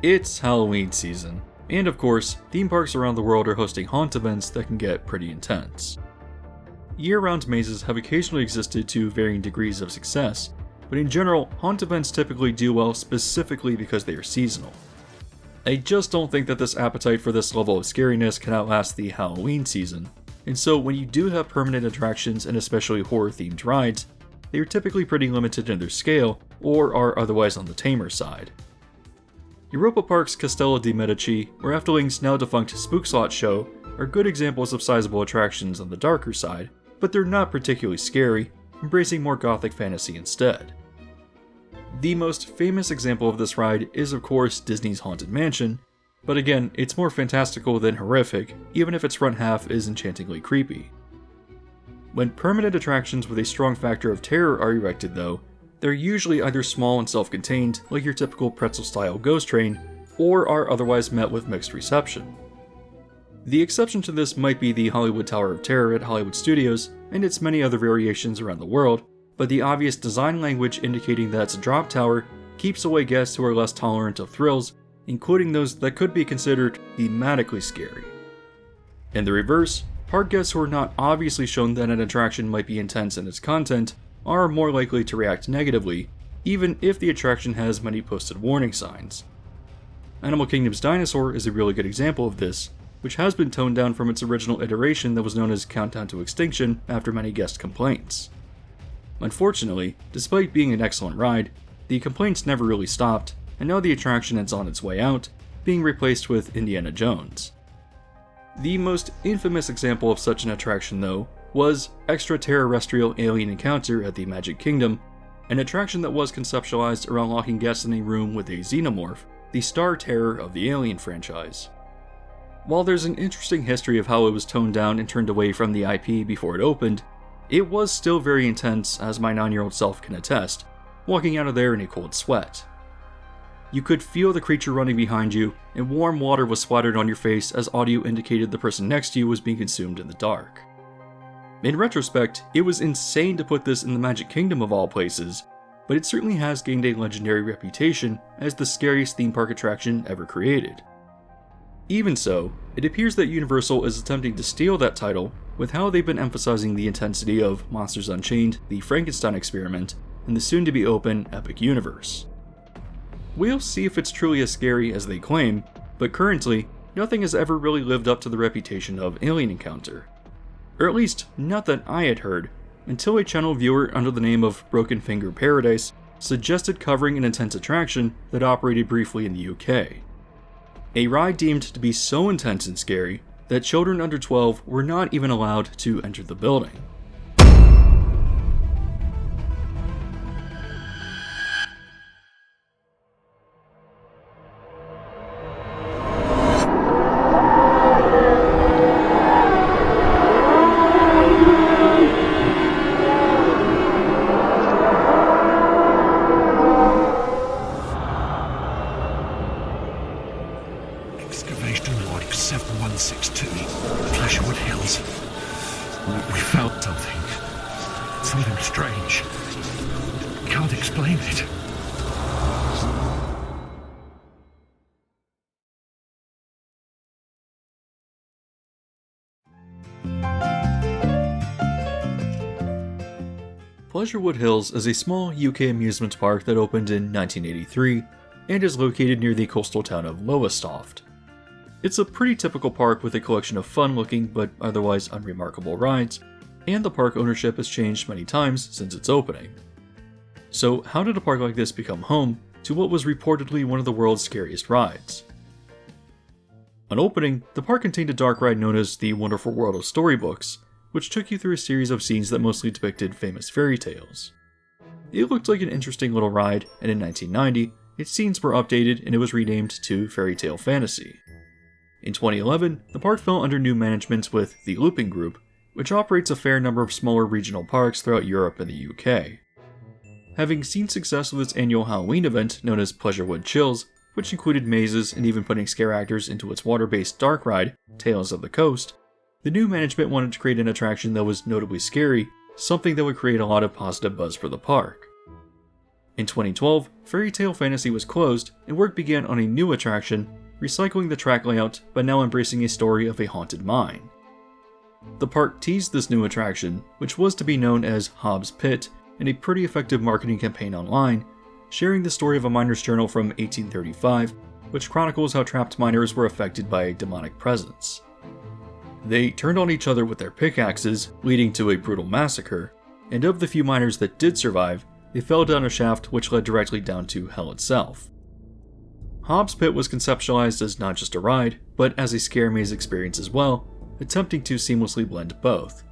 It's Halloween season, and of course, theme parks around the world are hosting haunt events that can get pretty intense. Year-round mazes have occasionally existed to varying degrees of success, but in general, haunt events typically do well specifically because they are seasonal. I just don't think that this appetite for this level of scariness can outlast the Halloween season, and so when you do have permanent attractions and especially horror-themed rides, they are typically pretty limited in their scale or are otherwise on the tamer side. Europa Park's Castello di Medici, or Efteling's now defunct Spook Slot show, are good examples of sizable attractions on the darker side, but they're not particularly scary, embracing more gothic fantasy instead. The most famous example of this ride is of course Disney's Haunted Mansion, but again, it's more fantastical than horrific, even if its front half is enchantingly creepy. When permanent attractions with a strong factor of terror are erected though, they're usually either small and self-contained, like your typical pretzel-style ghost train, or are otherwise met with mixed reception. The exception to this might be the Hollywood Tower of Terror at Hollywood Studios, and its many other variations around the world, but the obvious design language indicating that it's a drop tower keeps away guests who are less tolerant of thrills, including those that could be considered thematically scary. In the reverse, park guests who are not obviously shown that an attraction might be intense in its content are more likely to react negatively, even if the attraction has many posted warning signs. Animal Kingdom's Dinosaur is a really good example of this, which has been toned down from its original iteration that was known as Countdown to Extinction after many guest complaints. Unfortunately, despite being an excellent ride, the complaints never really stopped, and now the attraction is on its way out, being replaced with Indiana Jones. The most infamous example of such an attraction though was ExtraTERRORestrial Alien Encounter at the Magic Kingdom, an attraction that was conceptualized around locking guests in a room with a xenomorph, the star terror of the Alien franchise. While there's an interesting history of how it was toned down and turned away from the IP before it opened, it was still very intense, as my 9-year-old self can attest, walking out of there in a cold sweat. You could feel the creature running behind you, and warm water was splattered on your face as audio indicated the person next to you was being consumed in the dark. In retrospect, it was insane to put this in the Magic Kingdom of all places, but it certainly has gained a legendary reputation as the scariest theme park attraction ever created. Even so, it appears that Universal is attempting to steal that title with how they've been emphasizing the intensity of Monsters Unchained, the Frankenstein Experiment, and the soon-to-be-open Epic Universe. We'll see if it's truly as scary as they claim, but currently, nothing has ever really lived up to the reputation of Alien Encounter. Or at least, not that I had heard, until a channel viewer under the name of Broken Finger Paradise suggested covering an intense attraction that operated briefly in the UK. A ride deemed to be so intense and scary that children under 12 were not even allowed to enter the building. Excavation log 7162, Pleasurewood Hills. We found something. Something strange. Can't explain it. Pleasurewood Hills is a small UK amusement park that opened in 1983 and is located near the coastal town of Lowestoft. It's a pretty typical park with a collection of fun-looking but otherwise unremarkable rides, and the park ownership has changed many times since its opening. So how did a park like this become home to what was reportedly one of the world's scariest rides? On opening, the park contained a dark ride known as the Wonderful World of Storybooks, which took you through a series of scenes that mostly depicted famous fairy tales. It looked like an interesting little ride, and in 1990, its scenes were updated and it was renamed to Fairy Tale Fantasy. In 2011, the park fell under new management with the Looping Group, which operates a fair number of smaller regional parks throughout Europe and the UK. Having seen success with its annual Halloween event known as Pleasurewood Chills, which included mazes and even putting scare actors into its water-based dark ride, Tales of the Coast, the new management wanted to create an attraction that was notably scary, something that would create a lot of positive buzz for the park. In 2012, Fairy Tale Fantasy was closed, and work began on a new attraction, recycling the track layout but now embracing a story of a haunted mine. The park teased this new attraction, which was to be known as Hobbs Pit, in a pretty effective marketing campaign online, sharing the story of a miner's journal from 1835, which chronicles how trapped miners were affected by a demonic presence. They turned on each other with their pickaxes, leading to a brutal massacre, and of the few miners that did survive, they fell down a shaft which led directly down to hell itself. Hobbs Pit was conceptualized as not just a ride, but as a scare maze experience as well, attempting to seamlessly blend both.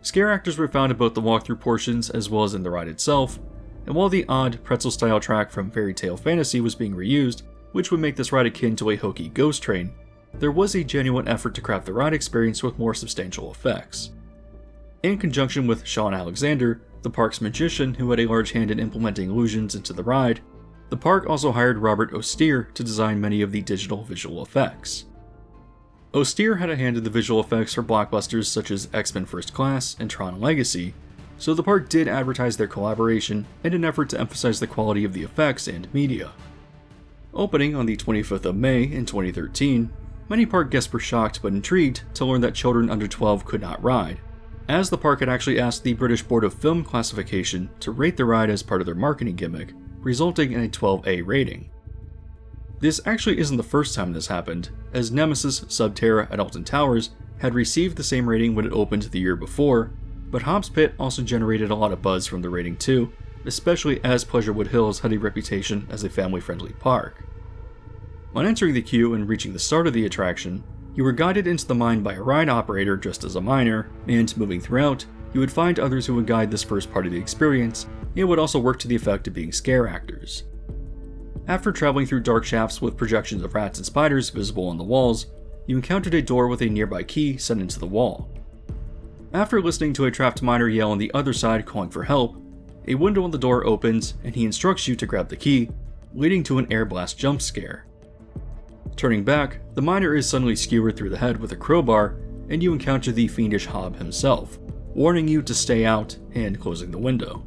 Scare actors were found in both the walkthrough portions as well as in the ride itself, and while the odd pretzel-style track from Fairy Tale Fantasy was being reused, which would make this ride akin to a hokey ghost train, there was a genuine effort to craft the ride experience with more substantial effects. In conjunction with Sean Alexander, the park's magician who had a large hand in implementing illusions into the ride, the park also hired Robert Osteer to design many of the digital visual effects. Osteer had a hand in the visual effects for blockbusters such as X-Men First Class and Tron Legacy, so the park did advertise their collaboration in an effort to emphasize the quality of the effects and media. Opening on the 25th of May in 2013, many park guests were shocked but intrigued to learn that children under 12 could not ride, as the park had actually asked the British Board of Film Classification to rate the ride as part of their marketing gimmick, resulting in a 12A rating. This actually isn't the first time this happened, as Nemesis Subterra at Alton Towers had received the same rating when it opened the year before, but Hobbs Pit also generated a lot of buzz from the rating too, especially as Pleasurewood Hills had a reputation as a family-friendly park. On entering the queue and reaching the start of the attraction, you were guided into the mine by a ride operator dressed as a miner, and moving throughout, you would find others who would guide this first part of the experience, and would also work to the effect of being scare actors. After traveling through dark shafts with projections of rats and spiders visible on the walls, you encountered a door with a nearby key set into the wall. After listening to a trapped miner yell on the other side calling for help, a window on the door opens and he instructs you to grab the key, leading to an air blast jump scare. Turning back, the miner is suddenly skewered through the head with a crowbar, and you encounter the fiendish Hob himself, warning you to stay out and closing the window.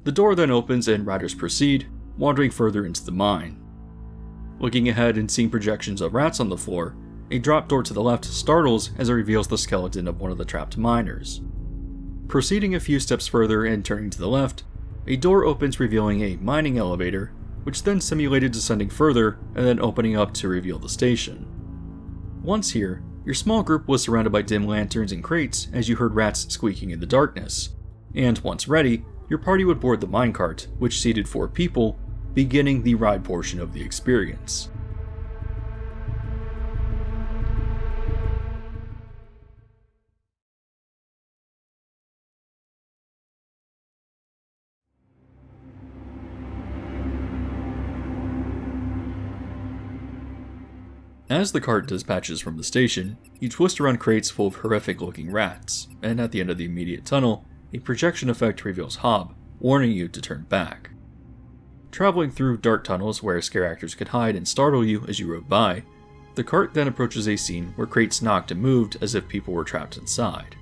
The door then opens and riders proceed, wandering further into the mine. Looking ahead and seeing projections of rats on the floor, a drop door to the left startles as it reveals the skeleton of one of the trapped miners. Proceeding a few steps further and turning to the left, a door opens revealing a mining elevator, which then simulated descending further and then opening up to reveal the station. Once here, your small group was surrounded by dim lanterns and crates as you heard rats squeaking in the darkness, and once ready, your party would board the minecart, which seated 4 people, beginning the ride portion of the experience. As the cart dispatches from the station, you twist around crates full of horrific-looking rats, and at the end of the immediate tunnel, a projection effect reveals Hob, warning you to turn back. Traveling through dark tunnels where scare actors could hide and startle you as you rode by, the cart then approaches a scene where crates knocked and moved as if people were trapped inside.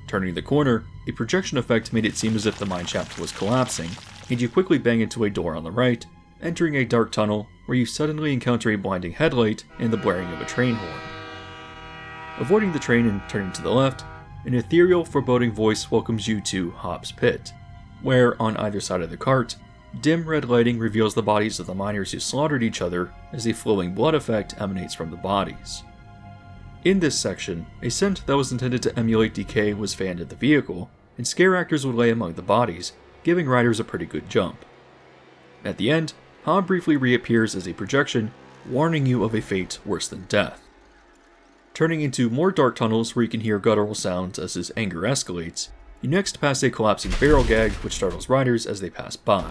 Turning the corner, a projection effect made it seem as if the mine shaft was collapsing, and you quickly bang into a door on the right, entering a dark tunnel where you suddenly encounter a blinding headlight and the blaring of a train horn. Avoiding the train and turning to the left, an ethereal, foreboding voice welcomes you to Hobbs Pit, where, on either side of the cart, dim red lighting reveals the bodies of the miners who slaughtered each other as a flowing blood effect emanates from the bodies. In this section, a scent that was intended to emulate decay was fanned at the vehicle, and scare actors would lay among the bodies, giving riders a pretty good jump. At the end, Hob briefly reappears as a projection, warning you of a fate worse than death. Turning into more dark tunnels where you can hear guttural sounds as his anger escalates, you next pass a collapsing barrel gag which startles riders as they pass by.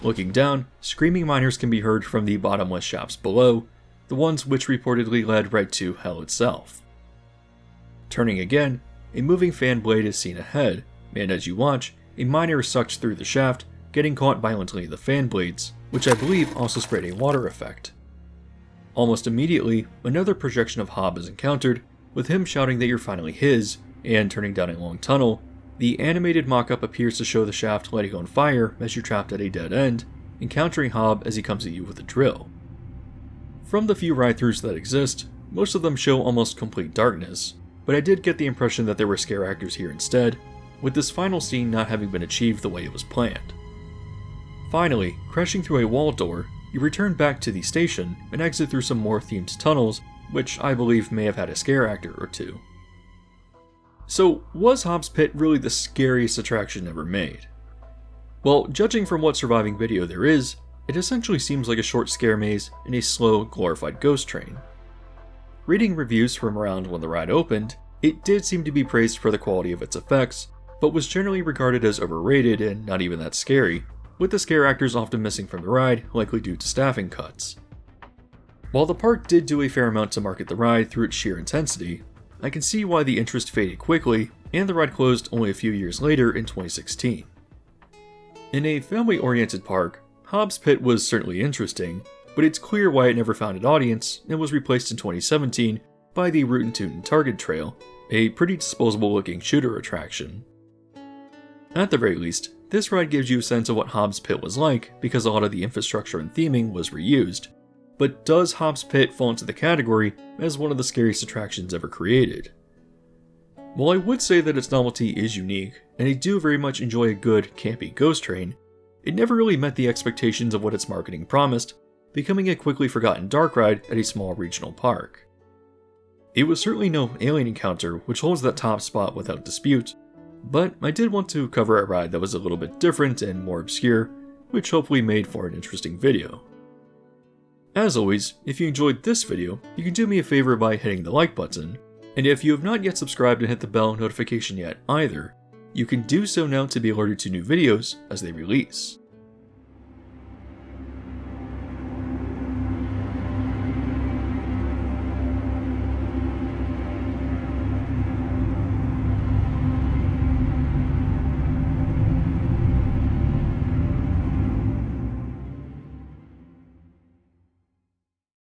Looking down, screaming miners can be heard from the bottomless shafts below, the ones which reportedly led right to hell itself. Turning again, a moving fan blade is seen ahead, and as you watch, a miner is sucked through the shaft, getting caught violently in the fan blades, which I believe also sprayed a water effect. Almost immediately, another projection of Hob is encountered, with him shouting that you're finally his, and turning down a long tunnel, The animated mock-up appears to show the shaft lighting on fire as you're trapped at a dead end, encountering Hob as he comes at you with a drill. From the few ride-throughs that exist, most of them show almost complete darkness, but I did get the impression that there were scare actors here instead, with this final scene not having been achieved the way it was planned. Finally, crashing through a wall door, you return back to the station and exit through some more themed tunnels, which I believe may have had a scare actor or two. So, was Hob's Pit really the scariest attraction ever made? Well, judging from what surviving video there is, it essentially seems like a short scare maze in a slow, glorified ghost train. Reading reviews from around when the ride opened, it did seem to be praised for the quality of its effects, but was generally regarded as overrated and not even that scary, with the scare actors often missing from the ride, likely due to staffing cuts. While the park did do a fair amount to market the ride through its sheer intensity, I can see why the interest faded quickly, and the ride closed only a few years later in 2016. In a family-oriented park, Hob's Pit was certainly interesting, but it's clear why it never found an audience and was replaced in 2017 by the Rootin' Tootin' Target Trail, a pretty disposable-looking shooter attraction. At the very least, this ride gives you a sense of what Hob's Pit was like because a lot of the infrastructure and theming was reused, but does Hob's Pit fall into the category as one of the scariest attractions ever created? While I would say that its novelty is unique, and I do very much enjoy a good, campy ghost train, it never really met the expectations of what its marketing promised, becoming a quickly forgotten dark ride at a small regional park. It was certainly no Alien Encounter, which holds that top spot without dispute, but I did want to cover a ride that was a little bit different and more obscure, which hopefully made for an interesting video. As always, if you enjoyed this video, you can do me a favor by hitting the like button, and if you have not yet subscribed and hit the bell notification yet either, you can do so now to be alerted to new videos as they release.